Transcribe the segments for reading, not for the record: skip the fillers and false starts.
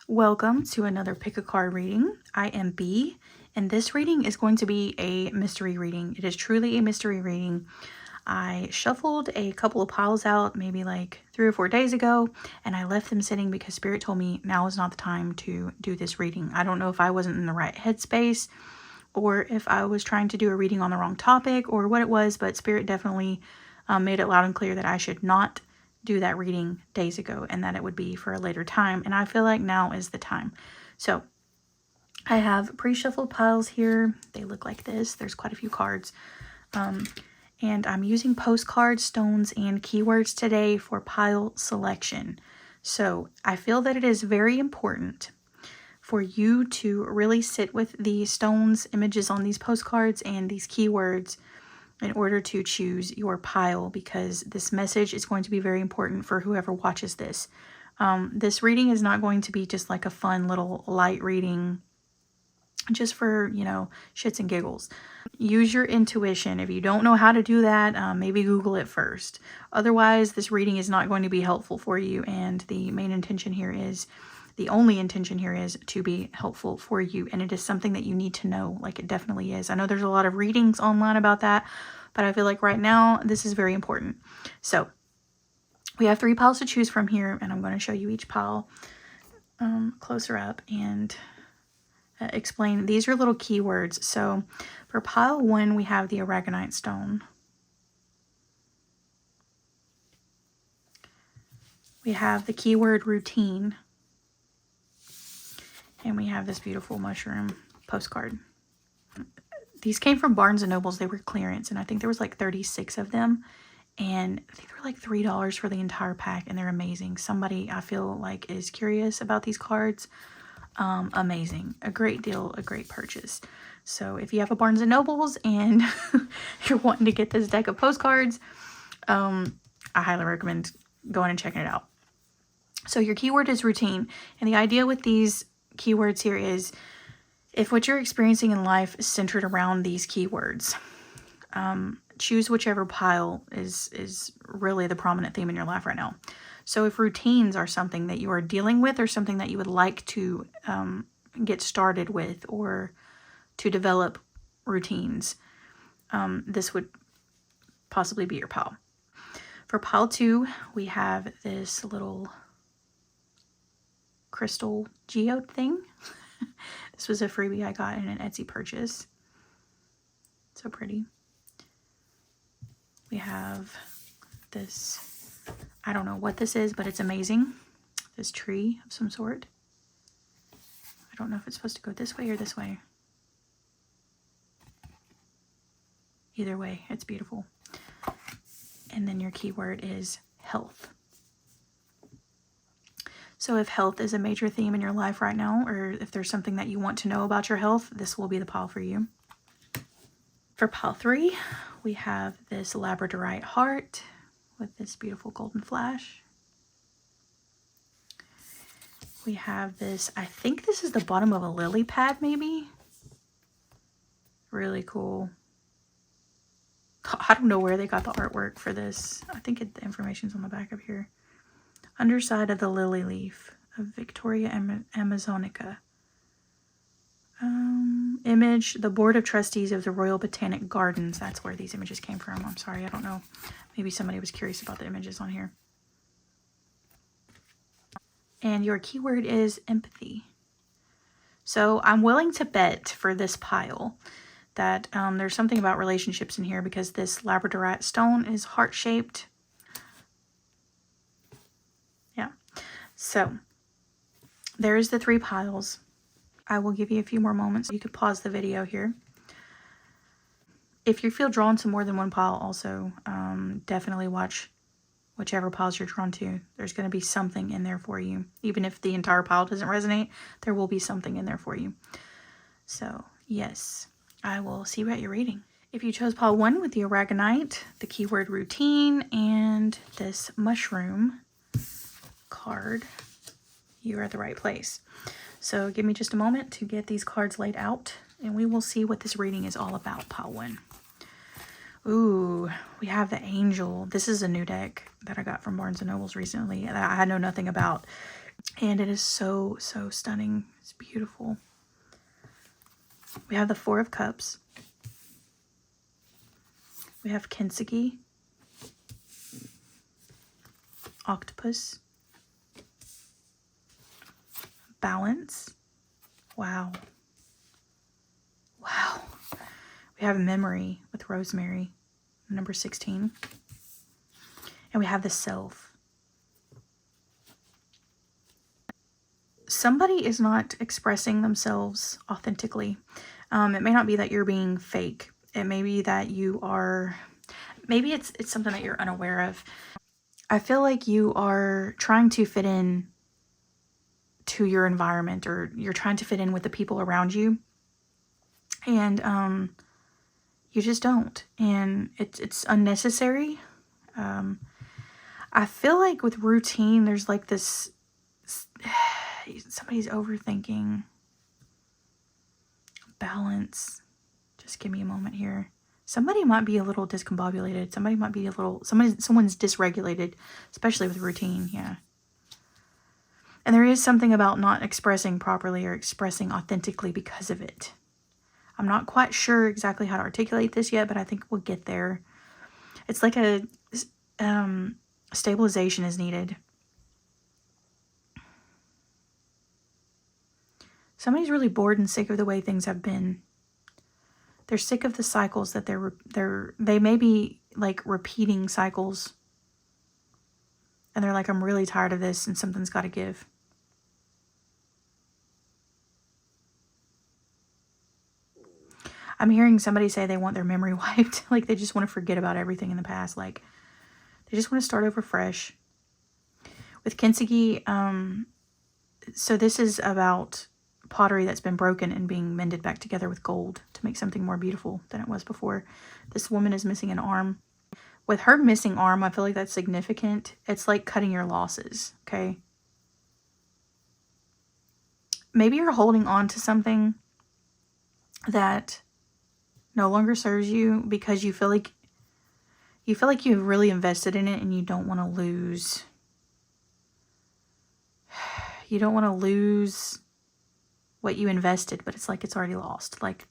Welcome to another pick a card reading. I am B, and this reading is going to be a mystery reading. It is truly a mystery reading. I shuffled a couple of piles out maybe like 3 or 4 days ago, and I left them sitting because Spirit told me now is not the time to do this reading. I don't know if I wasn't in the right headspace or if I was trying to do a reading on the wrong topic or what it was, but Spirit definitely made it loud and clear that I should not do that reading days ago and that it would be for a later time, and I feel like now is the time. So I have pre-shuffled piles here. They look like this. There's quite a few cards, and I'm using postcards, stones, and keywords today for pile selection. So I feel that it is very important for you to really sit with the stones, images on these postcards, and these keywords in order to choose your pile, because this message is going to be very important for whoever watches this. This reading is not going to be just like a fun little light reading just for, shits and giggles. Use your intuition. If you don't know how to do that, maybe Google it first. Otherwise, this reading is not going to be helpful for you, and the only intention here is to be helpful for you, and it is something that you need to know, like it definitely is. I know there's a lot of readings online about that, but I feel like right now this is very important. So we have 3 piles to choose from here, and I'm going to show you each pile closer up and explain. These are little keywords. So for pile 1, we have the aragonite stone. We have the keyword routine. And we have this beautiful mushroom postcard. These came from Barnes & Nobles. They were clearance, and I think there was like 36 of them. And I think they were like $3 for the entire pack, and they're amazing. Somebody I feel like is curious about these cards. Amazing. A great deal, a great purchase. So if you have a Barnes & Nobles and you're wanting to get this deck of postcards, I highly recommend going and checking it out. So your keyword is routine, and the idea with these keywords here is if what you're experiencing in life is centered around these keywords, choose whichever pile is really the prominent theme in your life right now. So if routines are something that you are dealing with, or something that you would like to get started with, or to develop routines, this would possibly be your pile. For pile 2, we have this little crystal geode thing. This was a freebie I got in an Etsy purchase. So pretty. We have this, I don't know what this is, but it's amazing. This tree of some sort. I don't know if it's supposed to go this way or this way. Either way, it's beautiful. And then your keyword is health. So if health is a major theme in your life right now, or if there's something that you want to know about your health, this will be the pile for you. For pile 3, we have this labradorite heart with this beautiful golden flash. We have this, I think this is the bottom of a lily pad maybe. Really cool. I don't know where they got the artwork for this. I think the information's on the back of here. Underside of the lily leaf of Victoria Amazonica. Image, the Board of Trustees of the Royal Botanic Gardens. That's where these images came from. I'm sorry, I don't know. Maybe somebody was curious about the images on here. And your keyword is empathy. So I'm willing to bet for this pile that there's something about relationships in here, because this labradorite stone is heart-shaped. Yeah. So there's the 3 piles. I will give you a few more moments. You could pause the video here. If you feel drawn to more than one pile, also definitely watch whichever piles you're drawn to. There's going to be something in there for you. Even if the entire pile doesn't resonate, there will be something in there for you. So yes, I will see you at your reading. If you chose pile 1 with the aragonite, the keyword routine, and this mushroom card, you're at the right place. So give me just a moment to get these cards laid out, and we will see what this reading is all about, pile 1. Ooh, we have the Angel. This is a new deck that I got from Barnes & Nobles recently that I know nothing about. And it is so, so stunning. It's beautiful. We have the Four of Cups. We have Kintsugi, Octopus, Balance. Wow. Wow. We have Memory with Rosemary, number 16. And we have the Self. Somebody is not expressing themselves authentically. It may not be that you're being fake. It may be that you are, maybe it's something that you're unaware of. I feel like you are trying to fit in to your environment, or you're trying to fit in with the people around you. And you just don't. And it's unnecessary. I feel like with routine, there's like this, somebody's overthinking. Balance. Just give me a moment here. Somebody might be a little discombobulated. Somebody might be a little, someone's dysregulated, especially with routine. Yeah. And there is something about not expressing properly or expressing authentically because of it. I'm not quite sure exactly how to articulate this yet, but I think we'll get there. It's like a stabilization is needed. Somebody's really bored and sick of the way things have been. They're sick of the cycles that they may be like repeating cycles. And they're like, I'm really tired of this and something's got to give. I'm hearing somebody say they want their memory wiped. Like they just want to forget about everything in the past. Like they just want to start over fresh. With Kintsugi, so this is about pottery that's been broken and being mended back together with gold to make something more beautiful than it was before. This woman is missing an arm. With her missing arm, I feel like that's significant. It's like cutting your losses, okay? Maybe you're holding on to something that no longer serves you because you feel like you've really invested in it and you don't want to lose. You don't want to lose what you invested, but it's like it's already lost. Like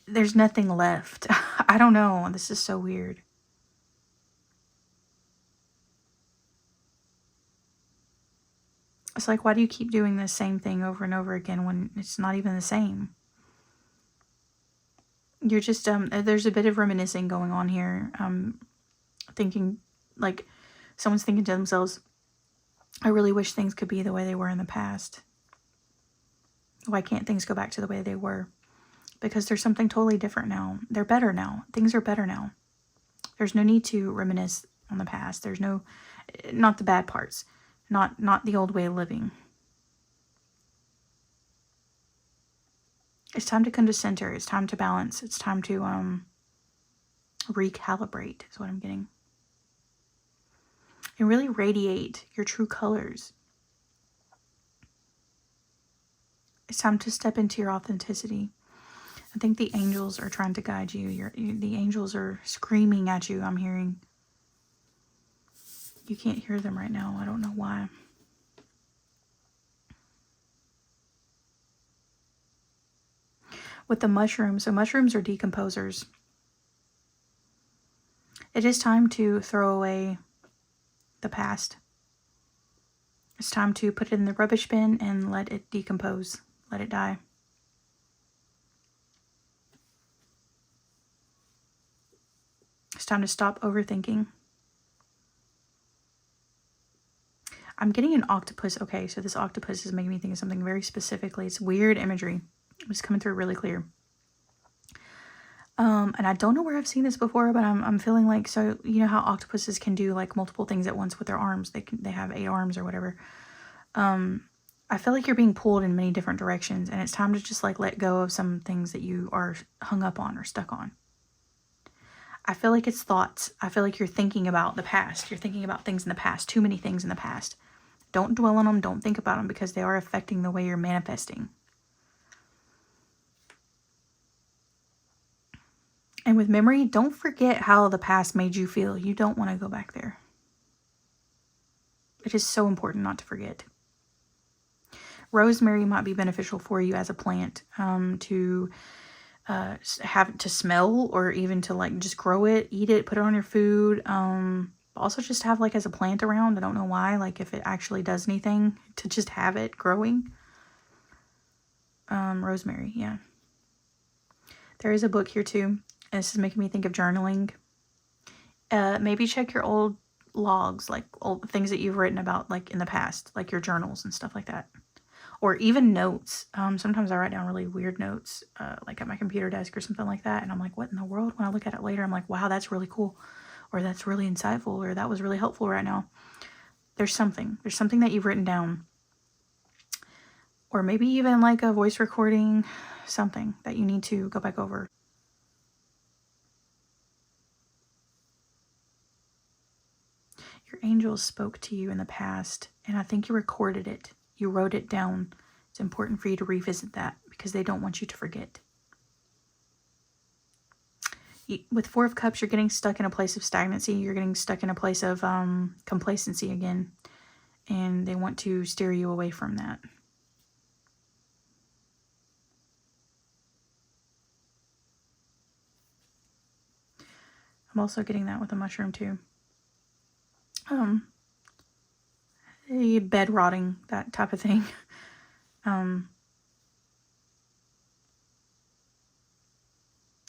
there's nothing left. I don't know. This is so weird. It's like, why do you keep doing the same thing over and over again when it's not even the same? You're just, there's a bit of reminiscing going on here. Thinking, like, someone's thinking to themselves, I really wish things could be the way they were in the past. Why can't things go back to the way they were? Because there's something totally different now. They're better now. Things are better now. There's no need to reminisce on the past. There's no, not the bad parts. Not the old way of living. It's time to come to center. It's time to balance. It's time to recalibrate is what I'm getting. And really radiate your true colors. It's time to step into your authenticity. I think the angels are trying to guide you. The angels are screaming at you, I'm hearing. You can't hear them right now. I don't know why. With the mushrooms, so mushrooms are decomposers. It is time to throw away the past. It's time to put it in the rubbish bin and let it decompose. Let it die. It's time to stop overthinking. I'm getting an octopus. Okay, so this octopus is making me think of something very specifically. It's weird imagery. It's coming through really clear. And I don't know where I've seen this before, but I'm feeling like, so you know how octopuses can do like multiple things at once with their arms. They have 8 arms or whatever. I feel like you're being pulled in many different directions, and it's time to just like let go of some things that you are hung up on or stuck on. I feel like it's thoughts. I feel like you're thinking about the past. You're thinking about things in the past. Too many things in the past. Don't dwell on them. Don't think about them because they are affecting the way you're manifesting. And with memory, don't forget how the past made you feel. You don't want to go back there. It is so important not to forget. Rosemary might be beneficial for you as a plant, to have it to smell, or even to like just grow it, eat it, put it on your food. Also just have like as a plant around. I don't know why, like if it actually does anything, to just have it growing. Rosemary, yeah. There is a book here too. And this is making me think of journaling. Maybe check your old logs, like old things that you've written about like in the past, like your journals and stuff like that. Or even notes. Sometimes I write down really weird notes, like at my computer desk or something like that. And I'm like, what in the world? When I look at it later, I'm like, wow, that's really cool. Or that's really insightful. Or that was really helpful right now. There's something that you've written down. Or maybe even like a voice recording, something that you need to go back over. Your angels spoke to you in the past, and I think you recorded it. You wrote it down. It's important for you to revisit that because they don't want you to forget. With Four of Cups, you're getting stuck in a place of stagnancy. You're getting stuck in a place of complacency again. And they want to steer you away from that. I'm also getting that with the mushroom too. Bed rotting, that type of thing.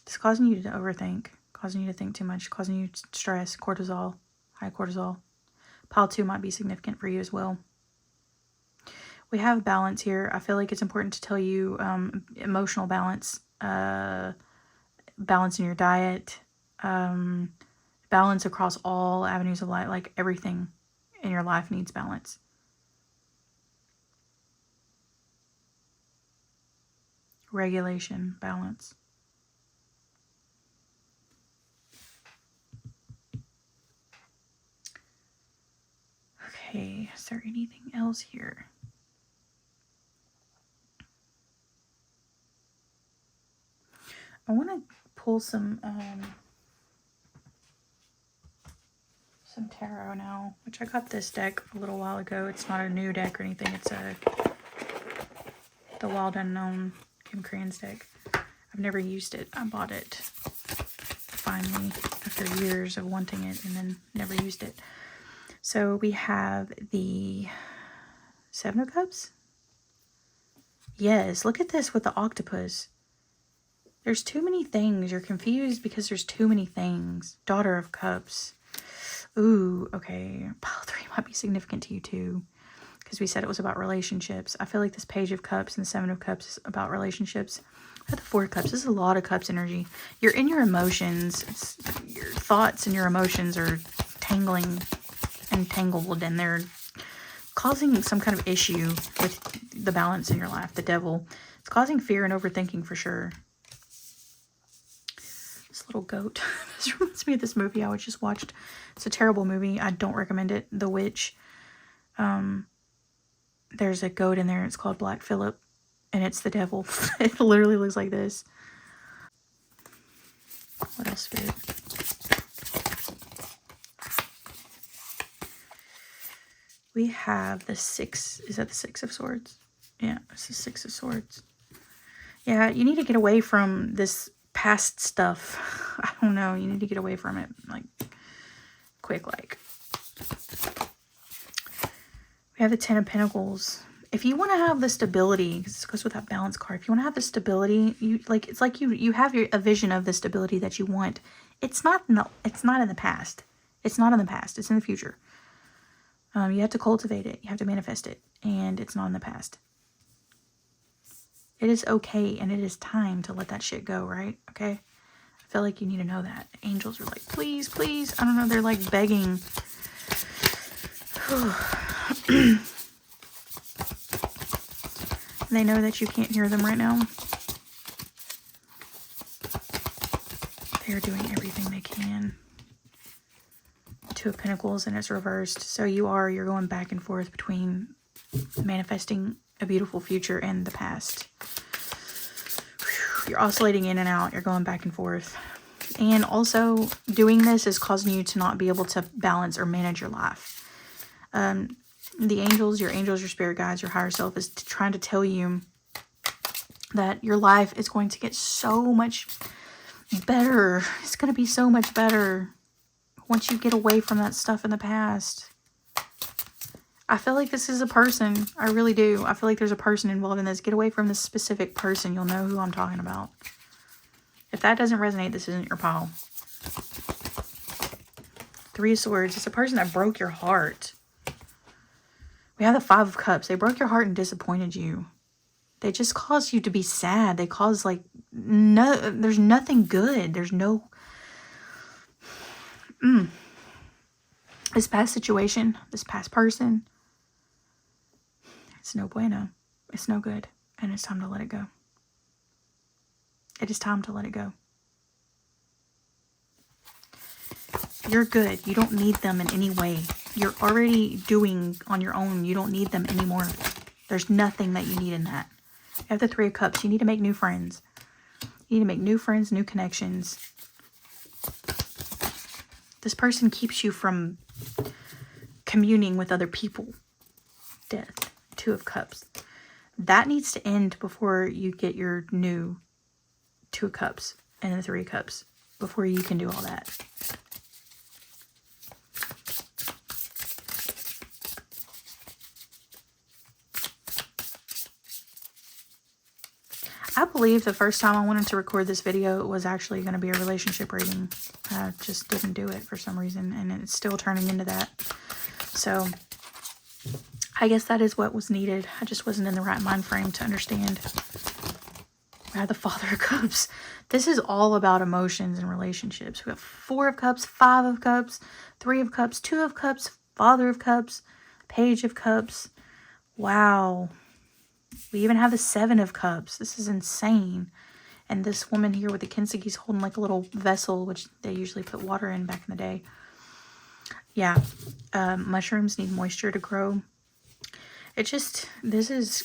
It's causing you to overthink, causing you to think too much, causing you stress, cortisol, high cortisol. Pile 2 might be significant for you as well. We have balance here. I feel like it's important to tell you emotional balance, balance in your diet, balance across all avenues of life, like everything in your life needs balance. Regulation, balance. Okay, is there anything else here? I want to pull some tarot now, which I got this deck a little while ago. It's not a new deck or anything. It's the Wild Unknown Kim Cran's deck. I've never used it. I bought it finally after years of wanting it and then never used it. So we have the Seven of Cups. Yes, look at this with the octopus. There's too many things. You're confused because there's too many things. Daughter of Cups. Ooh, okay. Pile 3 might be significant to you too, because we said it was about relationships. I feel like this Page of Cups and the Seven of Cups is about relationships. The Four of Cups. This is a lot of Cups energy. You're in your emotions. Your thoughts and your emotions are tangling and tangled, and they're causing some kind of issue with the balance in your life. The Devil. It's causing fear and overthinking for sure. This little goat. This reminds me of this movie I just watched. It's a terrible movie. I don't recommend it. The Witch. There's a goat in there. It's called Black Phillip. And it's the devil. It literally looks like this. What else, Spirit? We have the 6. Is that the 6 of Swords? Yeah, it's the 6 of Swords. Yeah, you need to get away from this past stuff. I don't know. You need to get away from it. Like, quick, like. We have the 10 of Pentacles. If you want to have the stability, because this goes with that balance card, if you want to have the stability, it's like you have a vision of the stability that you want. It's not in the past. It's not in the past. It's in the future. You have to cultivate it. You have to manifest it. And it's not in the past. It is okay, and it is time to let that shit go, right? Okay? I feel like you need to know that. Angels are like, please, please. I don't know. They're like begging. They know that you can't hear them right now. They're doing everything they can. 2 of Pentacles, and it's reversed. So you're going back and forth between manifesting a beautiful future and the past. You're oscillating in and out. You're going back and forth. And also, doing this is causing you to not be able to balance or manage your life. The angels, your spirit guides, your higher self is trying to tell you that your life is going to get so much better. It's going to be so much better once you get away from that stuff in the past. I feel like this is a person. I really do. I feel like there's a person involved in this. Get away from this specific person. You'll know who I'm talking about. If that doesn't resonate, this isn't your pile. Three of Swords. It's a person that broke your heart. We have the Five of Cups. They broke your heart and disappointed you. They just caused you to be sad. They caused like, no, there's nothing good. There's no, this past situation, this past person, it's no bueno. It's no good. And it's time to let it go. It is time to let it go. You're good. You don't need them in any way. You're already doing on your own. You don't need them anymore. There's nothing that you need in that. You have the Three of Cups. You need to make new friends. You need to make new friends, new connections. This person keeps you from communing with other people. Death. Two of Cups. That needs to end before you get your new Two of Cups and the Three of Cups. Before you can do all that. I believe the first time I wanted to record this video was actually going to be a relationship reading. I just didn't do it for some reason, and it's still turning into that. So, I guess that is what was needed. I just wasn't in the right mind frame to understand. We have the Father of Cups. This is all about emotions and relationships. We have Four of Cups, Five of Cups, Three of Cups, Two of Cups, Father of Cups, Page of Cups. Wow. We even have the Seven of Cups. This is insane. And this woman here with the Kinsegi's holding like a little vessel, which they usually put water in back in the day. Yeah. Mushrooms need moisture to grow. It just, this is,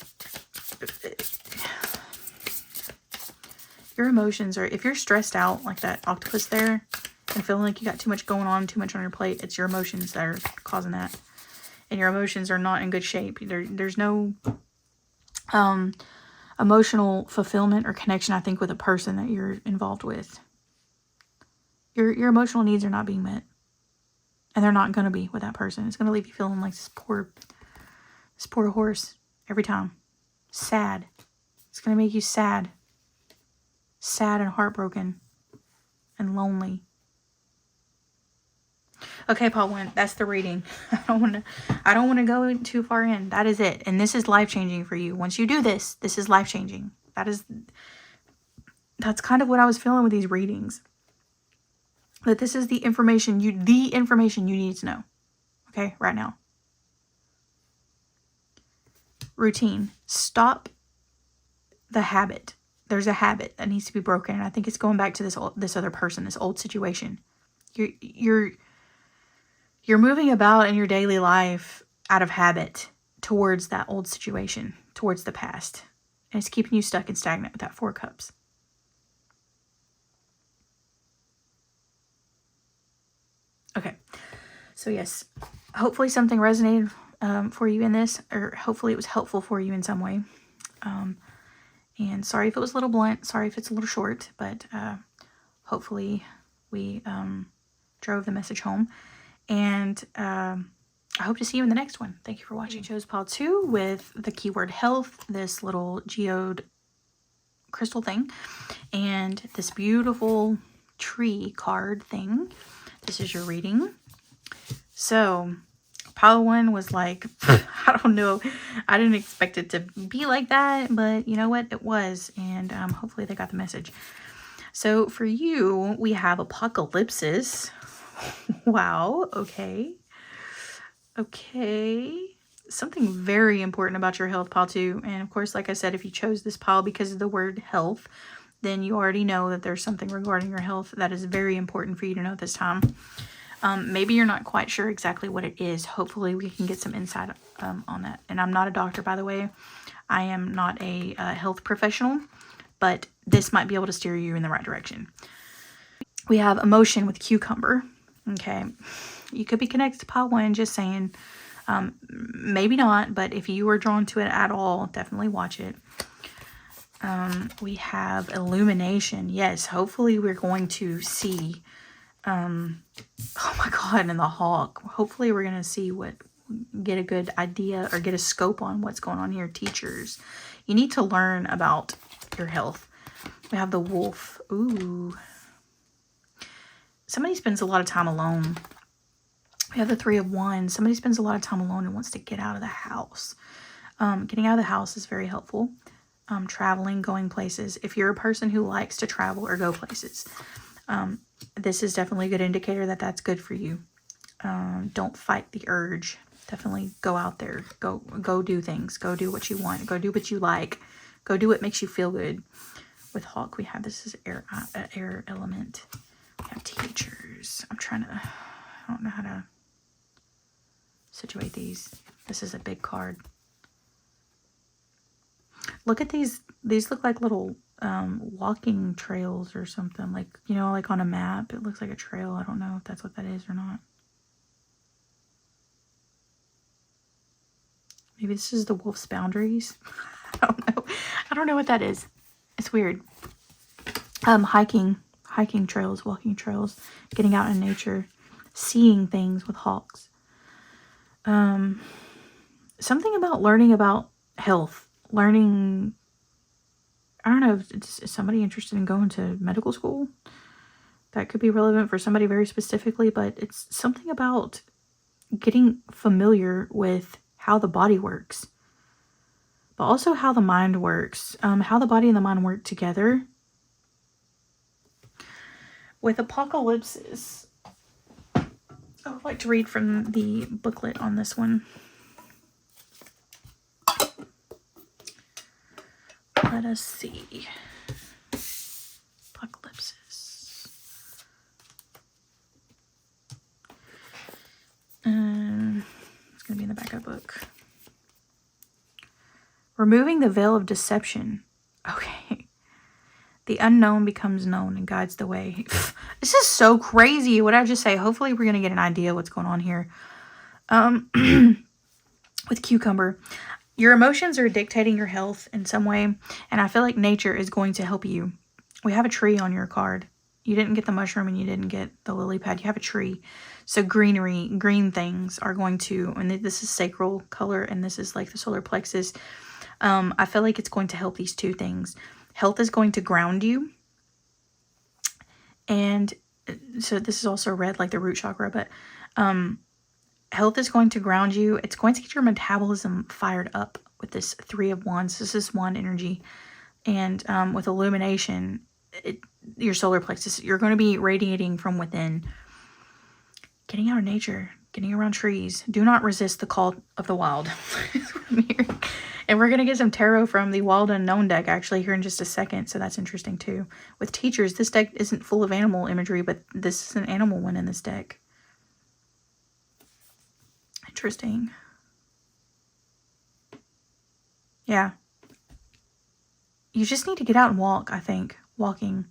your emotions are, if you're stressed out like that octopus there and feeling like you got too much going on, too much on your plate, it's your emotions that are causing that. And your emotions are not in good shape. There's no emotional fulfillment or connection, I think, with a person that you're involved with. Your emotional needs are not being met. And they're not going to be with that person. It's going to leave you feeling like this poor horse every time. Sad. It's going to make you sad. Sad and heartbroken. And lonely. Okay, Paul 1, that's the reading. I don't want to go too far in. That is it. And this is life-changing for you. Once you do this, this is life-changing. That's kind of what I was feeling with these readings. That this is the information you need to know. Okay, right now. Routine. Stop the habit. There's a habit that needs to be broken. And I think it's going back to this other person, this old situation. You're moving about in your daily life out of habit towards that old situation, towards the past. And it's keeping you stuck and stagnant with that Four Cups. Okay. So yes, hopefully something resonated for you in this, or hopefully it was helpful for you in some way. And sorry if it was a little blunt. Sorry if it's a little short, but hopefully we drove the message home. And I hope to see you in the next one. Thank you for watching. I chose pile 2 with the keyword health, this little geode crystal thing, and this beautiful tree card thing. This is your reading. So pile 1 was like, I don't know. I didn't expect it to be like that, but you know what? It was. And hopefully they got the message. So for you, we have apocalypsis. Wow. Okay. Something very important about your health, pile 2. And of course, like I said, if you chose this pile because of the word health, then you already know that there's something regarding your health that is very important for you to know at this time. Maybe you're not quite sure exactly what it is. Hopefully we can get some insight on that. And I'm not a doctor, by the way. I am not a health professional, but this might be able to steer you in the right direction. We have emotion with cucumber. Okay. You could be connected to pile 1, just saying. Maybe not, but if you were drawn to it at all, definitely watch it. We have illumination. Yes, hopefully we're going to see, oh my God, and the hawk. Hopefully we're going to see get a good idea or get a scope on what's going on here. Teachers, you need to learn about your health. We have the wolf. Ooh. Somebody spends a lot of time alone. We have the Three of Wands. Somebody spends a lot of time alone and wants to get out of the house. Getting out of the house is very helpful. Traveling, going places. If you're a person who likes to travel or go places, this is definitely a good indicator that that's good for you. Don't fight the urge. Definitely go out there. Go do things. Go do what you want. Go do what you like. Go do what makes you feel good. With Hawk, we have, this is air element. We have teachers. I don't know how to situate these. This is a big card. Look at these. These look like little walking trails or something. Like, you know, like on a map. It looks like a trail. I don't know if that's what that is or not. Maybe this is the wolf's boundaries. I don't know. I don't know what that is. It's weird. Hiking trails, walking trails, getting out in nature, seeing things with hawks. Something about learning about health, learning, I don't know if it's somebody interested in going to medical school. That could be relevant for somebody very specifically, but it's something about getting familiar with how the body works, but also how the mind works, how the body and the mind work together. With apocalypses, I would like to read from the booklet on this one. Let us see. Apocalypses. It's going to be in the back of the book. Removing the veil of deception. Okay. The unknown becomes known and guides the way. This is so crazy. What did I just say? Hopefully we're going to get an idea what's going on here. With cucumber. Your emotions are dictating your health in some way. And I feel like nature is going to help you. We have a tree on your card. You didn't get the mushroom and you didn't get the lily pad. You have a tree. So green things are going to, and this is sacral color and this is like the solar plexus. I feel like it's going to help these two things. Health is going to ground you. And so this is also red, like the root chakra, but health is going to ground you. It's going to get your metabolism fired up with this Three of Wands. This is one energy. And with illumination, your solar plexus, you're going to be radiating from within. Getting out of nature, getting around trees. Do not resist the call of the wild. And we're going to get some tarot from the Wild Unknown deck actually here in just a second. So that's interesting too. With teachers, this deck isn't full of animal imagery, but this is an animal one in this deck. Interesting. Yeah. You just need to get out and walk, I think. Walking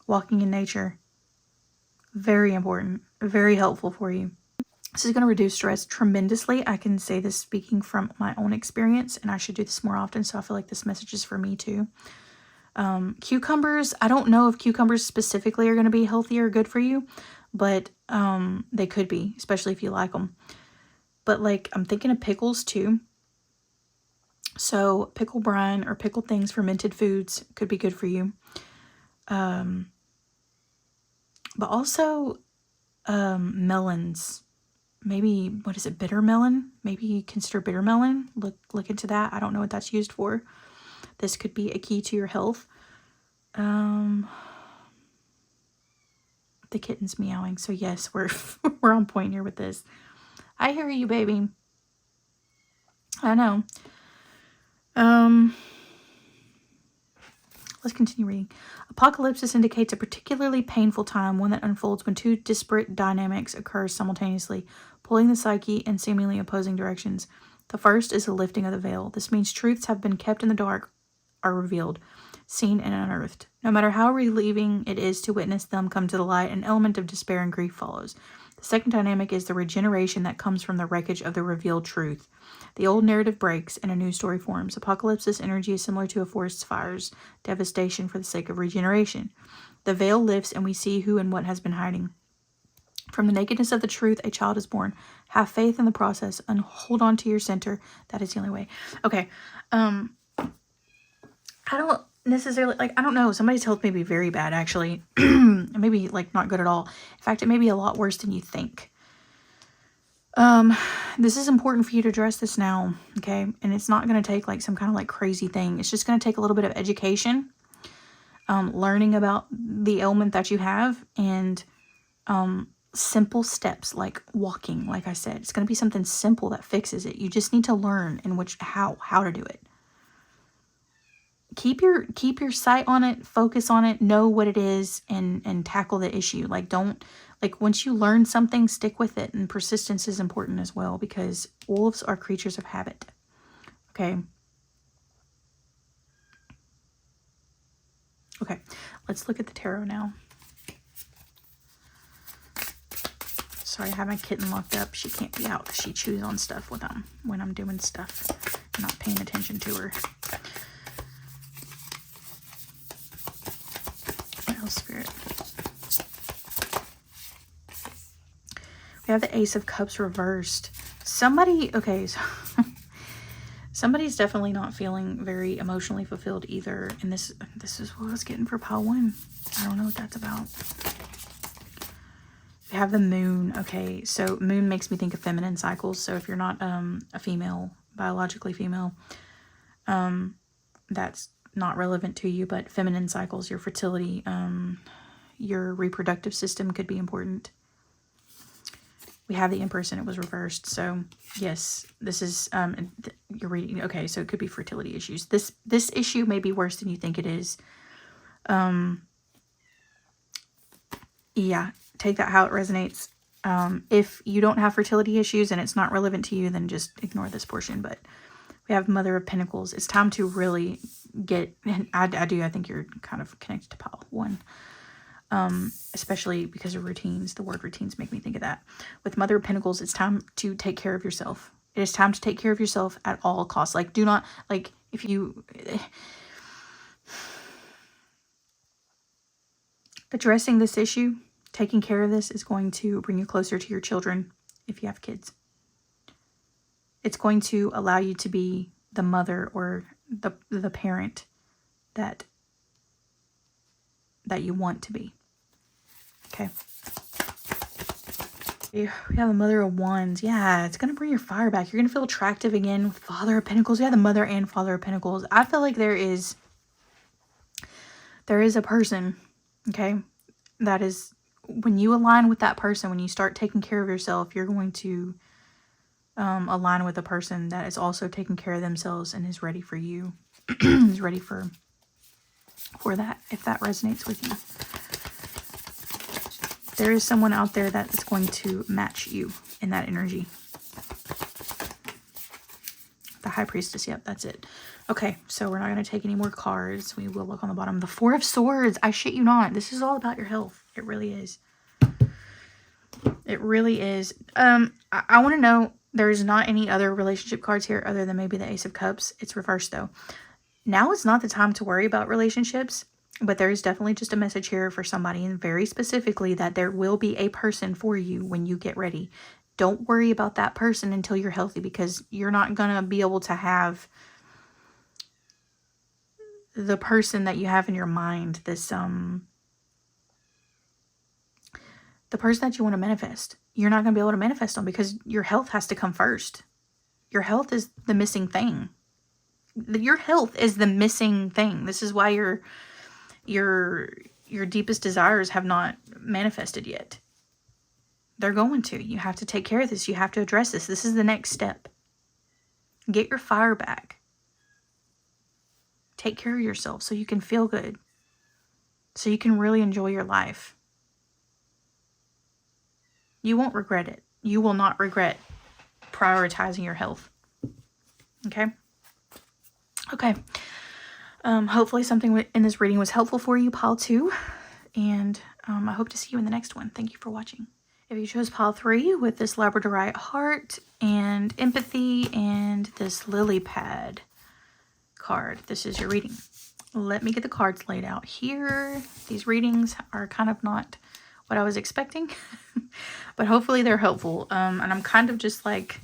in nature. Very important. Very helpful for you. This is going to reduce stress tremendously. I can say this speaking from my own experience, and I should do this more often, so I feel like this message is for me too. Cucumbers, I don't know if cucumbers specifically are going to be healthy or good for you, but they could be, especially if you like them. But like, I'm thinking of pickles too. So pickle brine or pickled things, fermented foods could be good for you. But also melons. Maybe, what is it, bitter melon? Maybe consider bitter melon. Look into that. I don't know what that's used for. This could be a key to your health. The kitten's meowing. So yes, we're on point here with this. I hear you, baby. I know. Let's continue reading. Apocalypsis indicates a particularly painful time, one that unfolds when two disparate dynamics occur simultaneously, pulling the psyche in seemingly opposing directions. The first is the lifting of the veil. This means truths have been kept in the dark are revealed. seen and unearthed. No matter how relieving it is to witness them come to the light, an element of despair and grief follows. The second dynamic is the regeneration that comes from the wreckage of the revealed truth. The old narrative breaks and a new story forms. Apocalypsis energy is similar to a forest fire's devastation for the sake of regeneration. The veil lifts and we see who and what has been hiding. From the nakedness of the truth, a child is born. Have faith in the process and hold on to your center. That is the only way. Okay. I don't necessarily, like, I don't know. Somebody's health may be very bad, actually. Maybe, like, not good at all. In fact, it may be a lot worse than you think. This is important for you to address this now, okay? And it's not going to take, like, some kind of, like, crazy thing. It's just going to take a little bit of education, learning about the ailment that you have, and, simple steps like walking. Like I said, it's going to be something simple that fixes it. You just need to learn how to do it. Keep your sight on it, focus on it, know what it is, and tackle the issue. Like, don't, like, once you learn something, stick with it. And persistence is important as well, because wolves are creatures of habit. Okay. Okay. Let's look at the tarot now. Sorry, I have my kitten locked up. She can't be out because she chews on stuff when I'm doing stuff. I'm not paying attention to her. What else, Spirit? We have the Ace of Cups reversed. Okay, so somebody's definitely not feeling very emotionally fulfilled either. And this is what I was getting for pile 1. I don't know what that's about. We have the moon. Okay, so moon makes me think of feminine cycles. So if you're not a female, biologically female, that's not relevant to you. But feminine cycles, your fertility, your reproductive system could be important. We have the Empress and it was reversed. So yes, this is you're reading. Okay, so it could be fertility issues. This issue may be worse than you think it is. Yeah. Take that how it resonates. If you don't have fertility issues and it's not relevant to you, then just ignore this portion. But we have Mother of Pentacles. It's time to really get, and I think you're kind of connected to pile 1. Especially because of routines. The word routines make me think of that. With Mother of Pentacles, it's time to take care of yourself. It is time to take care of yourself at all costs. Like, do not, like, if you... Addressing this issue, taking care of this is going to bring you closer to your children if you have kids. It's going to allow you to be the mother or the parent that you want to be. Okay. We have the Mother of Wands. Yeah, it's going to bring your fire back. You're going to feel attractive again with Father of Pentacles. We have the Mother and Father of Pentacles. I feel like there is a person, okay, that is... When you align with that person, when you start taking care of yourself, you're going to align with a person that is also taking care of themselves and is ready for you. Is ready for that, if that resonates with you. There is someone out there that is going to match you in that energy. The High Priestess, yep, that's it. Okay, so we're not going to take any more cards. We will look on the bottom. The Four of Swords. I shit you not. This is all about your health. It really is. It really is. I want to know, there's not any other relationship cards here other than maybe the Ace of Cups. It's reversed though. Now is not the time to worry about relationships, but there is definitely just a message here for somebody, and very specifically that there will be a person for you when you get ready. Don't worry about that person until you're healthy, because you're not going to be able to have the person that you have in your mind, this the person that you want to manifest. You're not going to be able to manifest them because your health has to come first. Your health is the missing thing. Your health is the missing thing. This is why your deepest desires have not manifested yet. They're going to. You have to take care of this. You have to address this. This is the next step. Get your fire back. Take care of yourself so you can feel good. So you can really enjoy your life. You won't regret it. You will not regret prioritizing your health. Okay? Okay. Hopefully something in this reading was helpful for you, pile 2. And I hope to see you in the next one. Thank you for watching. If you chose pile 3 with this Labradorite heart and empathy and this lily pad card, this is your reading. Let me get the cards laid out here. These readings are kind of not what I was expecting, but hopefully they're helpful. And I'm kind of just like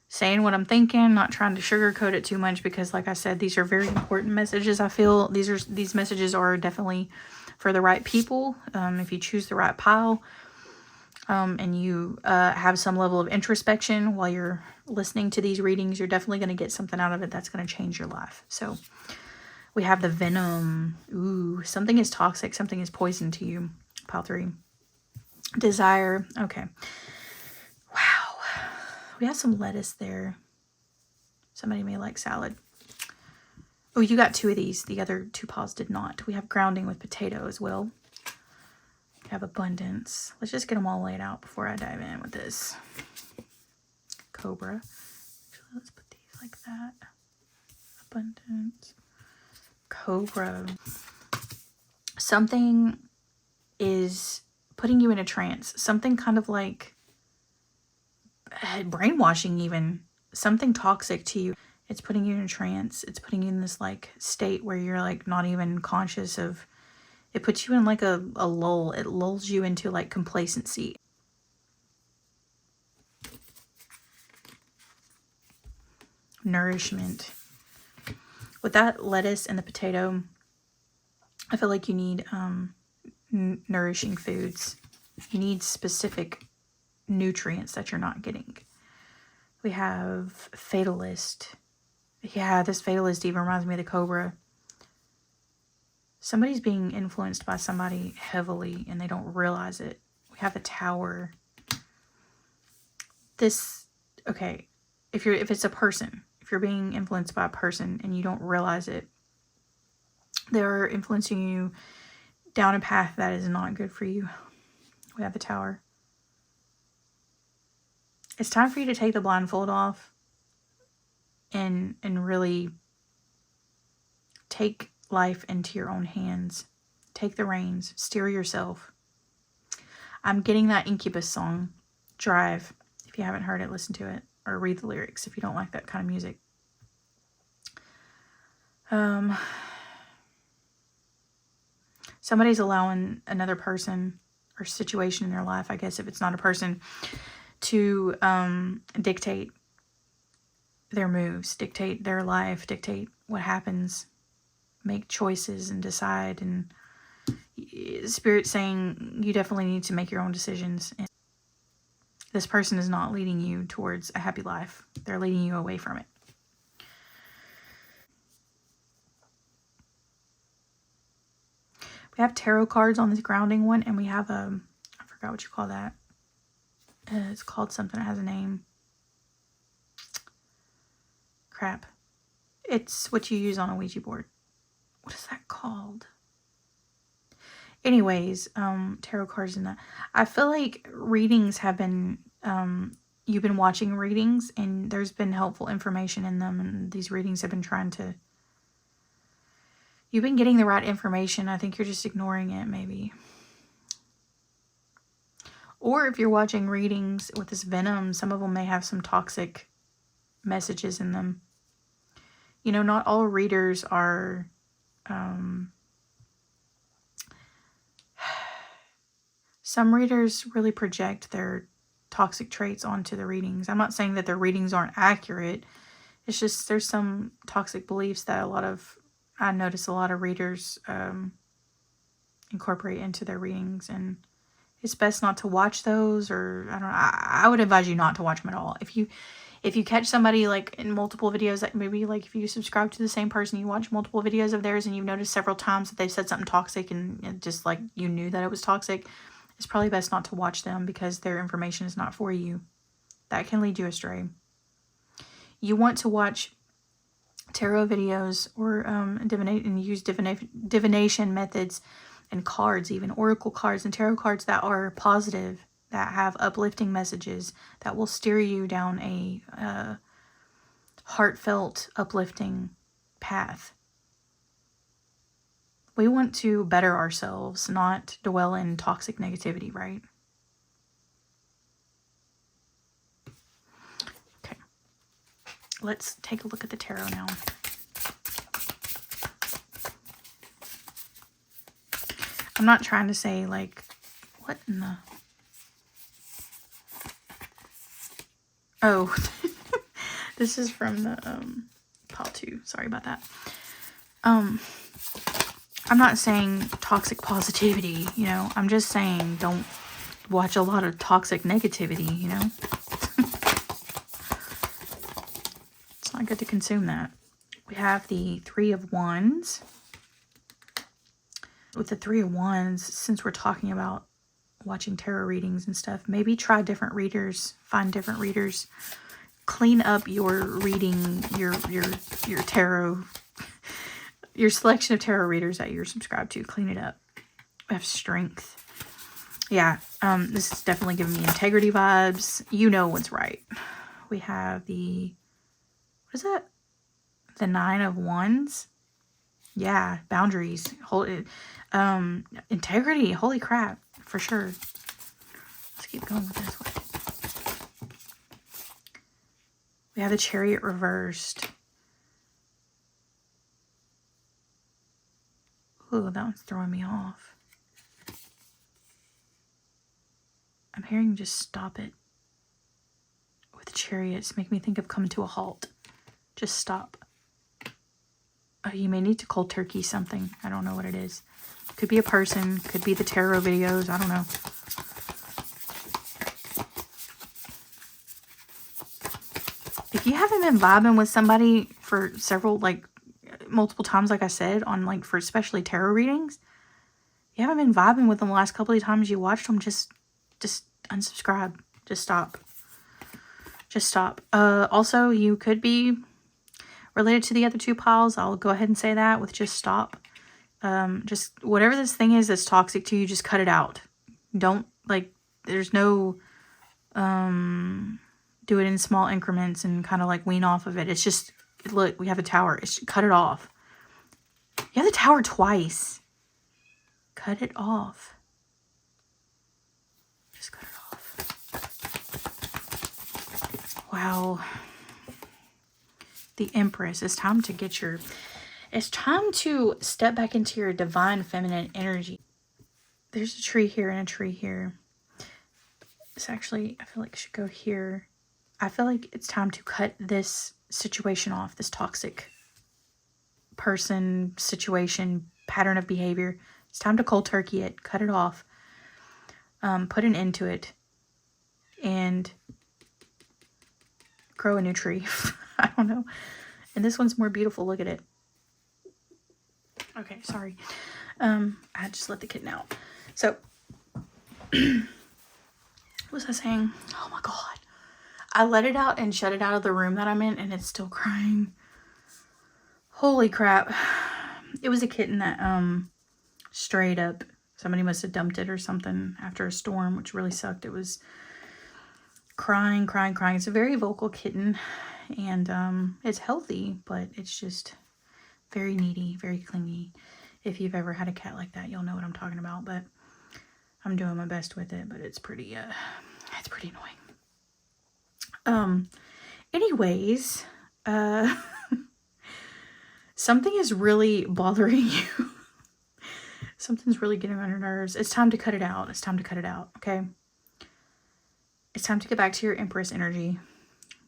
saying what I'm thinking, not trying to sugarcoat it too much, because like I said, these are very important messages. I feel these messages are definitely for the right people. If you choose the right pile, and you have some level of introspection while you're listening to these readings, you're definitely going to get something out of it that's going to change your life. So we have the venom. Ooh, something is toxic. Something is poison to you. Pile 3. Desire. Okay. Wow. We have some lettuce there. Somebody may like salad. Oh, you got 2 of these. The other 2 piles did not. We have grounding with potato as well. We have abundance. Let's just get them all laid out before I dive in with this. Cobra. Actually, let's put these like that. Abundance. Cobra. Something is putting you in a trance. Something kind of like brainwashing even. Something toxic to you. It's putting you in a trance. It's putting you in this like state where you're like not even conscious of. It puts you in like a lull. It lulls you into like complacency. Nourishment. With that lettuce and the potato, I feel like you need nourishing foods. You need specific nutrients that you're not getting. We have fatalist. Yeah, this fatalist even reminds me of the cobra. Somebody's being influenced by somebody heavily and they don't realize it. We have the tower. This, okay, if it's a person, if you're being influenced by a person and you don't realize it, they're influencing you down a path that is not good for you. We have the tower. It's time for you to take the blindfold off and really take life into your own hands. Take the reins. Steer yourself. I'm getting that Incubus song, Drive. If you haven't heard it, listen to it. Or read the lyrics if you don't like that kind of music. Somebody's allowing another person or situation in their life, I guess if it's not a person, to dictate their moves, dictate their life, dictate what happens, make choices and decide. And Spirit saying you definitely need to make your own decisions. And this person is not leading you towards a happy life. They're leading you away from it. We have tarot cards on this grounding one, and we have I forgot what you call that. It's called something. It has a name. Crap. It's what you use on a Ouija board. What is that called? Anyways, tarot cards and that. I feel like readings have been, you've been watching readings and there's been helpful information in them, and these readings have been trying to, you've been getting the right information. I think you're just ignoring it maybe. Or if you're watching readings with this venom, some of them may have some toxic messages in them. You know, not all readers are, some readers really project their toxic traits onto the readings. I'm not saying that their readings aren't accurate. It's just there's some toxic beliefs that I notice a lot of readers incorporate into their readings, and it's best not to watch those, or I don't know. I would advise you not to watch them at all. If you catch somebody like in multiple videos, like maybe like if you subscribe to the same person, you watch multiple videos of theirs and you've noticed several times that they've said something toxic and just like you knew that it was toxic, it's probably best not to watch them because their information is not for you. That can lead you astray. You want to watch tarot videos or divinate and use divination methods and cards, even oracle cards and tarot cards that are positive, that have uplifting messages, that will steer you down a heartfelt, uplifting path. We want to better ourselves, not dwell in toxic negativity, right? Okay. Let's take a look at the tarot now. I'm not trying to say, like, what in the... Oh, this is from the pile 2. Sorry about that. I'm not saying toxic positivity, you know. I'm just saying don't watch a lot of toxic negativity, you know. It's not good to consume that. We have the 3 of Wands. With the 3 of Wands, since we're talking about watching tarot readings and stuff, maybe try different readers, find different readers, clean up your reading, your tarot, your selection of tarot readers that you're subscribed to. Clean it up. We have Strength. Yeah, this is definitely giving me integrity vibes. You know what's right. We have the, what is that? The 9 of Wands. Yeah, boundaries. Integrity. Holy crap, for sure. Let's keep going with this one. We have the Chariot reversed. Ooh, that one's throwing me off. I'm hearing just stop it. With the Chariots, make me think of coming to a halt. Just stop. You may need to cold turkey something. I don't know what it is. Could be a person. Could be the tarot videos. I don't know. If you haven't been vibing with somebody for several, like, multiple times, like I said, on, like, for especially tarot readings, you haven't been vibing with them the last couple of times you watched them, just unsubscribe. Just stop. Just stop. Also, you could be related to the other 2 piles. I'll go ahead and say that with just stop. Just whatever this thing is that's toxic to you, just cut it out. Don't, like, there's no, do it in small increments and kind of like wean off of it. It's just, look, we have a tower. Cut it off. You have the tower twice. Cut it off. Just cut it off. Wow. The Empress. It's time to get your... It's time to step back into your divine feminine energy. There's a tree here and a tree here. It's actually, I feel like it should go here. I feel like it's time to cut this situation off. This toxic person, situation, pattern of behavior. It's time to cold turkey it. Cut it off. Put an end to it. And grow a new tree. I don't know. And this one's more beautiful. Look at it. Okay, sorry. I just let the kitten out. So, what was I saying? Oh my God. I let it out and shut it out of the room that I'm in, and it's still crying. Holy crap. It was a kitten that, strayed up. Somebody must have dumped it or something after a storm, which really sucked. It was crying, crying, crying. It's a very vocal kitten, and it's healthy, but it's just very needy, very clingy. If you've ever had a cat like that, you'll know what I'm talking about, but I'm doing my best with it, but it's pretty annoying. Anyways, something is really bothering you. Something's really getting on your nerves. It's time to cut it out. It's time to cut it out, okay? It's time to get back to your Empress energy.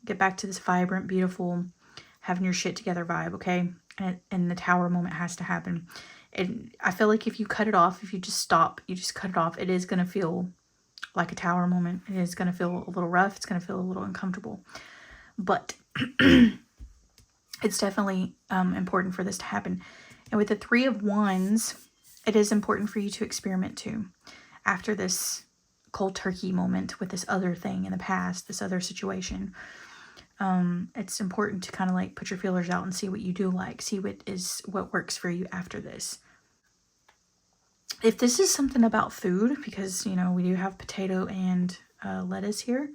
Get back to this vibrant, beautiful, having your shit together vibe, okay? And the tower moment has to happen. And I feel like if you cut it off, if you just stop, you just cut it off, it is going to feel like a tower moment. It is going to feel a little rough. It's going to feel a little uncomfortable. But it's definitely important for this to happen. And with the 3 of Wands, it is important for you to experiment too. After this cold turkey moment with this other thing in the past, this other situation, it's important to kind of like put your feelers out and see what you do like. See what works for you after this. If this is something about food, because, you know, we do have potato and lettuce here.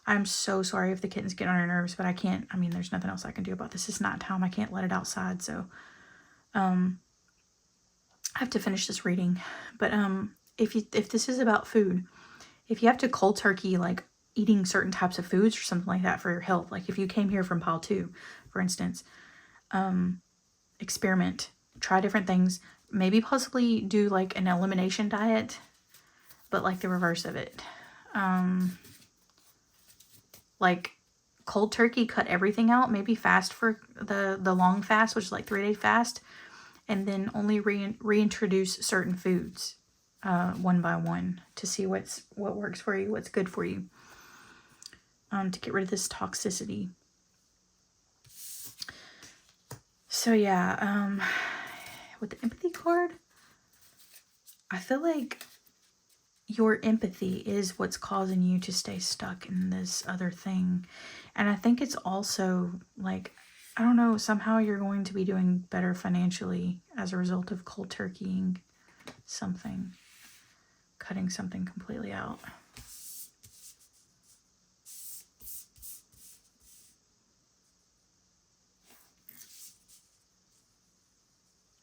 I'm so sorry if the kittens get on your nerves, but I can't, I mean, there's nothing else I can do about this. It's nighttime. I can't let it outside. So, I have to finish this reading. But if this is about food, if you have to cold turkey like eating certain types of foods or something like that for your health, like if you came here from pile 2, for instance, experiment, try different things, maybe possibly do like an elimination diet, but like the reverse of it. Like cold turkey, cut everything out, maybe fast for the long fast, which is like 3-day fast, and then only reintroduce certain foods one by one to see what works for you, what's good for you, to get rid of this toxicity. So yeah, with the empathy card, I feel like your empathy is what's causing you to stay stuck in this other thing. And I think it's also like, I don't know, somehow you're going to be doing better financially as a result of cold turkeying something, cutting something completely out.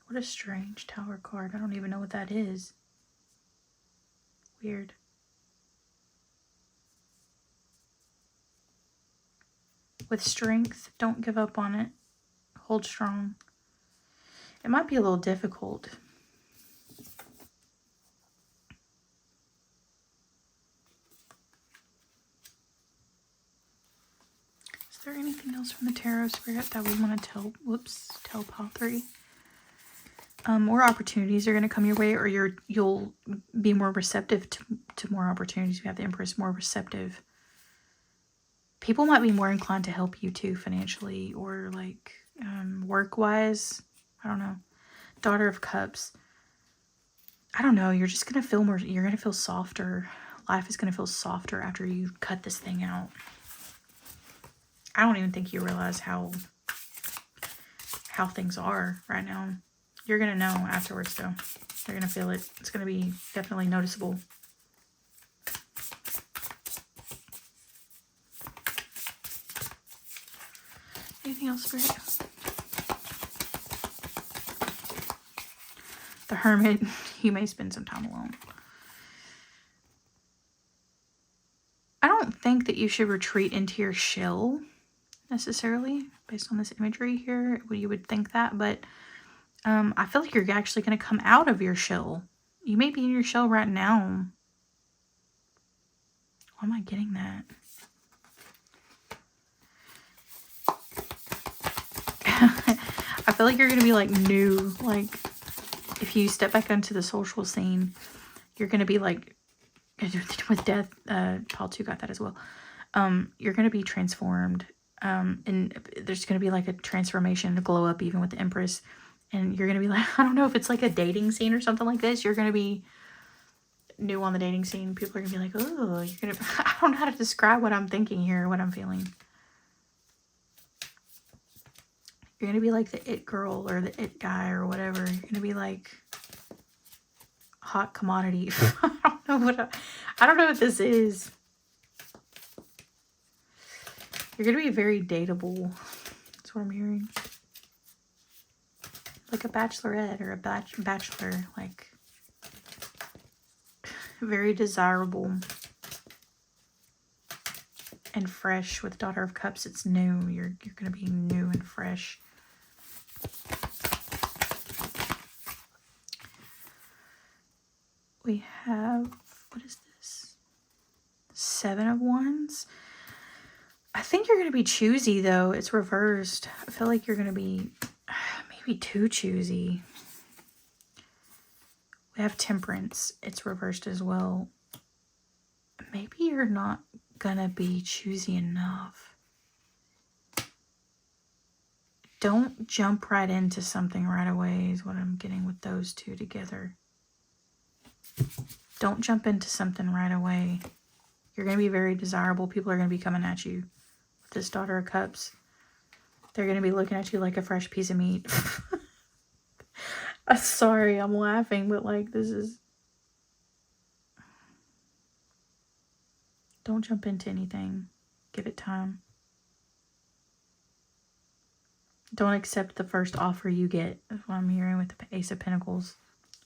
What a strange Tower card. I don't even know what that is. Weird. With strength, don't give up on it. Hold strong. It might be a little difficult. Is there anything else from the Tarot Spirit that we want to tell? Whoops, tell pile 3. More opportunities are going to come your way, or you'll be more receptive to more opportunities. We have the Empress, more receptive. People might be more inclined to help you too, financially or like work-wise. I don't know. Daughter of Cups. I don't know. You're just going to feel more, you're going to feel softer. Life is going to feel softer after you cut this thing out. I don't even think you realize how things are right now. You're going to know afterwards, though. You're going to feel it. It's going to be definitely noticeable. Anything else, Spirit? The Hermit. You may spend some time alone. I don't think that you should retreat into your shell, necessarily, based on this imagery here. You would think that, but I feel like you're actually going to come out of your shell. You may be in your shell right now. Why am I getting that? I feel like you're going to be like new. Like if you step back onto the social scene, you're going to be like, with death, Paul 2 got that as well. You're going to be transformed. And there's going to be like a transformation, a glow up even with the Empress. And you're going to be like, I don't know if it's like a dating scene or something like this. You're going to be new on the dating scene. People are going to be like, oh, you're going to, I don't know how to describe what I'm thinking here, what I'm feeling. You're going to be like the it girl or the it guy or whatever. You're going to be like hot commodity. I don't know what this is. You're going to be very dateable. That's what I'm hearing. Like a bachelorette or a bachelor, like very desirable and fresh. With Daughter of Cups, it's new. You're going to be new and fresh. We have, what is this? 7 of Wands. I think you're going to be choosy, though. It's reversed. I feel like you're going to be maybe too choosy. We have Temperance. It's reversed as well. Maybe you're not going to be choosy enough. Don't jump right into something right away is what I'm getting with those two together. Don't jump into something right away. You're going to be very desirable. People are going to be coming at you. With this Daughter of Cups, they're going to be looking at you like a fresh piece of meat. I'm sorry, I'm laughing, but like this is... Don't jump into anything. Give it time. Don't accept the first offer you get. That's what I'm hearing with the Ace of Pentacles.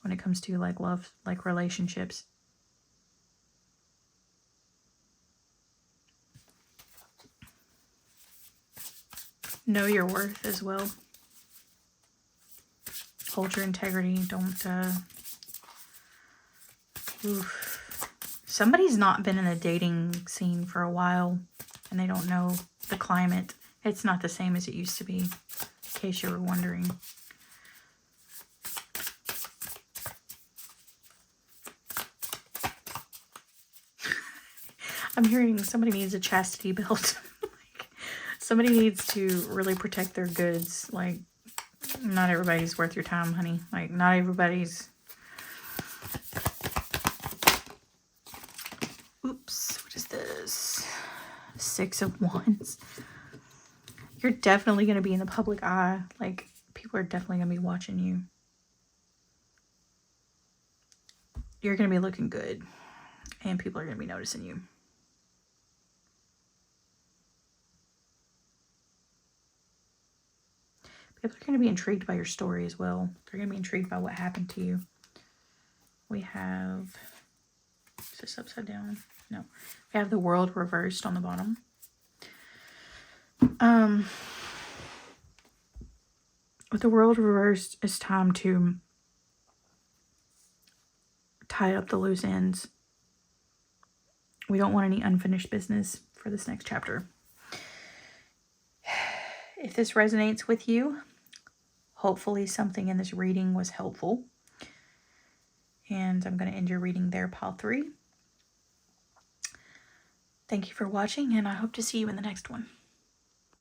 when it comes to like love, like relationships. Know your worth as well. Hold your integrity. Don't, Somebody's not been in the dating scene for a while and they don't know the climate. It's not the same as it used to be, in case you were wondering. I'm hearing somebody needs a chastity belt. Like, somebody needs to really protect their goods. Like, not everybody's worth your time, honey. Like, not everybody's... Oops, what is this? 6 of Wands. You're definitely going to be in the public eye. Like, people are definitely going to be watching you. You're going to be looking good. And people are going to be noticing you. People are going to be intrigued by your story as well. They're going to be intrigued by what happened to you. We have... Is this upside down? No. We have the World reversed on the bottom. With the World reversed, it's time to tie up the loose ends. We don't want any unfinished business for this next chapter. If this resonates with you, hopefully something in this reading was helpful. And I'm going to end your reading there, pile 3. Thank you for watching, and I hope to see you in the next one.